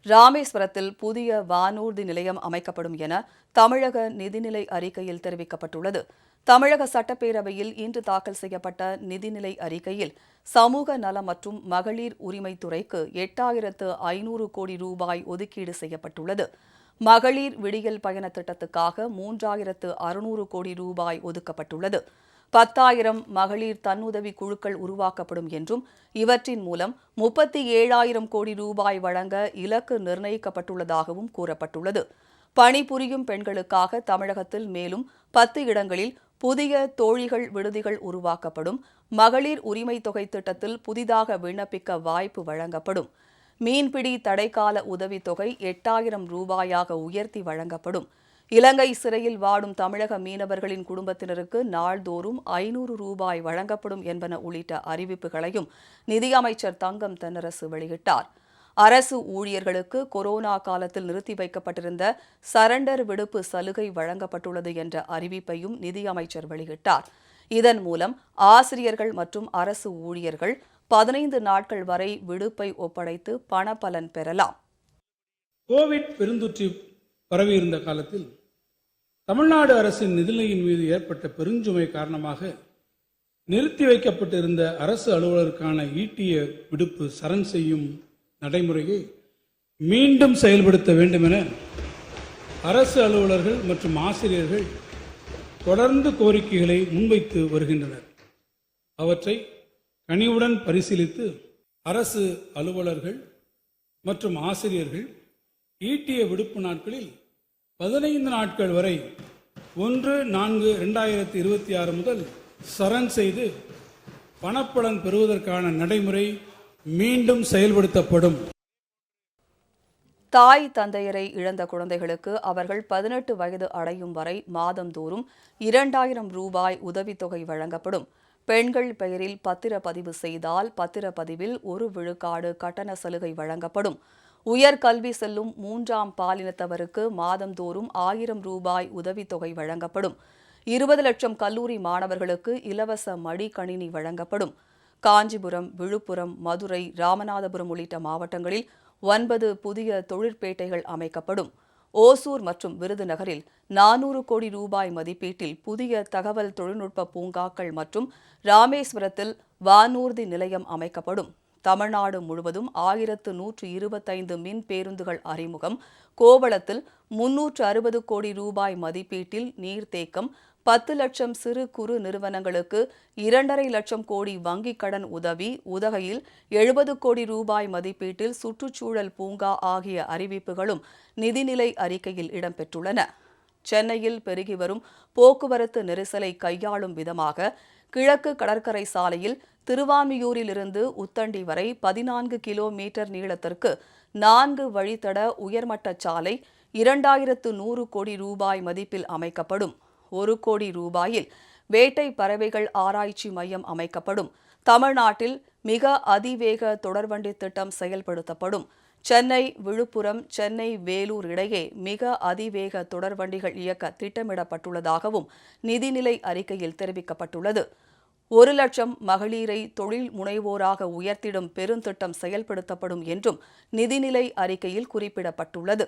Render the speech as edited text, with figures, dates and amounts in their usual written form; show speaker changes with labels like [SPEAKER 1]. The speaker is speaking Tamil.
[SPEAKER 1] ராமேஸ்வரத்தில் புதிய வானூர்தி நிலையம் அமைக்கப்படும் என தமிழக நிதிநிலை அறிக்கையில் தெரிவிக்கப்பட்டுள்ளது. தமிழக சட்டப்பேரவையில் இன்று தாக்கல் செய்யப்பட்ட நிதிநிலை அறிக்கையில் சமூக நலம் மற்றும் மகளிர் உரிமைத்துறைக்கு 8,500 கோடி ரூபாய் ஒதுக்கீடு செய்யப்பட்டுள்ளது. மகளிர் விடியல் பயண திட்டத்துக்காக 3,600 கோடி ரூபாய் ஒதுக்கப்பட்டுள்ளது. 10,000 மகளிர் தன்னுதவி குழுக்கள் உருவாக்கப்படும் என்றும் இவற்றின் மூலம் 37,000 கோடி ரூபாய் வழங்க இலக்கு நிர்ணயிக்கப்பட்டுள்ளதாகவும் கூறப்பட்டுள்ளது. பணிபுரியும் பெண்களுக்காக தமிழகத்தில் மேலும் 10 இடங்களில் புதிய தோழிகள் விடுதிகள் உருவாக்கப்படும். மகளிர் உரிமை தொகை திட்டத்தில் புதிதாக விண்ணப்பிக்க வாய்ப்பு வழங்கப்படும். மீன்பிடி தடைக்கால உதவித்தொகை 8,000 ரூபாயாக உயர்த்தி வழங்கப்படும். இலங்கை சிறையில் வாடும் தமிழக மீனவர்களின் குடும்பத்தினருக்கு நாள்தோறும் 500 ரூபாய் வழங்கப்படும் என்பன உள்ளிட்ட அறிவிப்புகளையும் நிதியமைச்சர் தங்கம் தென்னரசு வெளியிட்டார். அரசு ஊழியர்களுக்கு கொரோனா காலத்தில் நிறுத்தி வைக்கப்பட்டிருந்த சரண்டர் விடுப்பு சலுகை வழங்கப்பட்டுள்ளது என்ற அறிவிப்பையும் நிதியமைச்சர் வெளியிட்டார். இதன் மூலம் ஆசிரியர்கள் மற்றும் அரசு ஊழியர்கள் 15 நாட்கள் வரை விடுப்பை ஒப்படைத்து பணப்பலன் பெறலாம்.
[SPEAKER 2] கோவிட் பெருந்தொற்று பரவியிருந்த காலத்தில் தமிழ்நாடு அரசின் நிதிநிலையின் மீது ஏற்பட்ட பெருஞ்சுமை காரணமாக நிறுத்தி வைக்கப்பட்டிருந்த அரசு அலுவலருக்கான ஈட்டிய விடுப்பு சரண் செய்யும் நடைமுறையை மீண்டும் செயல்படுத்த வேண்டும் என அரசு அலுவலர்கள் மற்றும் ஆசிரியர்கள் தொடர்ந்து கோரிக்கைகளை முன்வைத்து வருகின்றனர். அவற்றை கனிவுடன் பரிசீலித்து அரசு அலுவலர்கள் மற்றும் ஆசிரியர்கள் ஈட்டிய விடுப்பு நாட்களில் 15 நாட்கள் வரை 1/4/2026 முதல் சரண் செய்து பணப்பலன் பெறுவதற்கான நடைமுறை மீண்டும் செயல்படுத்தப்படும்.
[SPEAKER 1] தாய் தந்தையரை இழந்த குழந்தைகளுக்கு அவர்கள் 18 வயது அடையும் வரை மாதந்தோறும் 2,000 ரூபாய் உதவித்தொகை வழங்கப்படும். பெண்கள் பெயரில் பத்திரப்பதிவு செய்தால் பத்திரப்பதிவில் 1 விழுக்காடு கட்டண சலுகை வழங்கப்படும். உயர்கல்வி செல்லும் 3ஆம் பாலினத்தவருக்கு மாதந்தோறும் 1,000 ரூபாய் உதவித்தொகை வழங்கப்படும். 20 லட்சம் கல்லூரி மாணவர்களுக்கு இலவச மடிக்கணினி வழங்கப்படும். காஞ்சிபுரம், விழுப்புரம், மதுரை, ராமநாதபுரம் உள்ளிட்ட மாவட்டங்களில் 9 புதிய தொழிற்பேட்டைகள் அமைக்கப்படும். ஓசூர் மற்றும் விருதுநகரில் 400 கோடி ரூபாய் மதிப்பீட்டில் புதிய தகவல் தொழில்நுட்ப பூங்காக்கள் மற்றும் ராமேஸ்வரத்தில் வானூர்தி நிலையம் அமைக்கப்படும். தமிழ்நாடு முழுவதும் 1,125 மின் பேருந்துகள் அறிமுகம். கோவளத்தில் 360 கோடி ரூபாய் மதிப்பீட்டில் நீர்த்தேக்கம். 10 லட்சம் சிறு குறு நிறுவனங்களுக்கு 2,5 லட்சம் கோடி வங்கிக் கடன் உதவி. உதகையில் 70 கோடி ரூபாய் மதிப்பீட்டில் சுற்றுச்சூழல் பூங்கா ஆகிய அறிவிப்புகளும் நிதிநிலை அறிக்கையில் இடம்பெற்றுள்ளன. சென்னையில் பெருகி வரும் போக்குவரத்து நெரிசலை கையாளும் விதமாக கிழக்கு கடற்கரை சாலையில் திருவான்மியூரிலிருந்து உத்தண்டி வரை 14 கிலோமீட்டர் நீளத்திற்கு 4 வழித்தட உயர்மட்ட சாலை 2,100 கோடி ரூபாய் மதிப்பில் அமைக்கப்படும். 1 கோடி ரூபாயில் வேட்டை பறவைகள் ஆராய்ச்சி மையம் அமைக்கப்படும். தமிழ்நாட்டில் மிக அதிவேக தொடர்வண்டி திட்டம் செயல்படுத்தப்படும். சென்னை விழுப்புரம், சென்னை வேலூர் இடையே மிக அதிவேக தொடர்வண்டிகள் இயக்க திட்டமிடப்பட்டுள்ளதாகவும் நிதிநிலை அறிக்கையில் தெரிவிக்கப்பட்டுள்ளது. 1 லட்சம் மகளிரை தொழில் முனைவோராக உயர்த்திடும் பெருந்திட்டம் செயல்படுத்தப்படும் என்றும் நிதிநிலை அறிக்கையில் குறிப்பிடப்பட்டுள்ளது.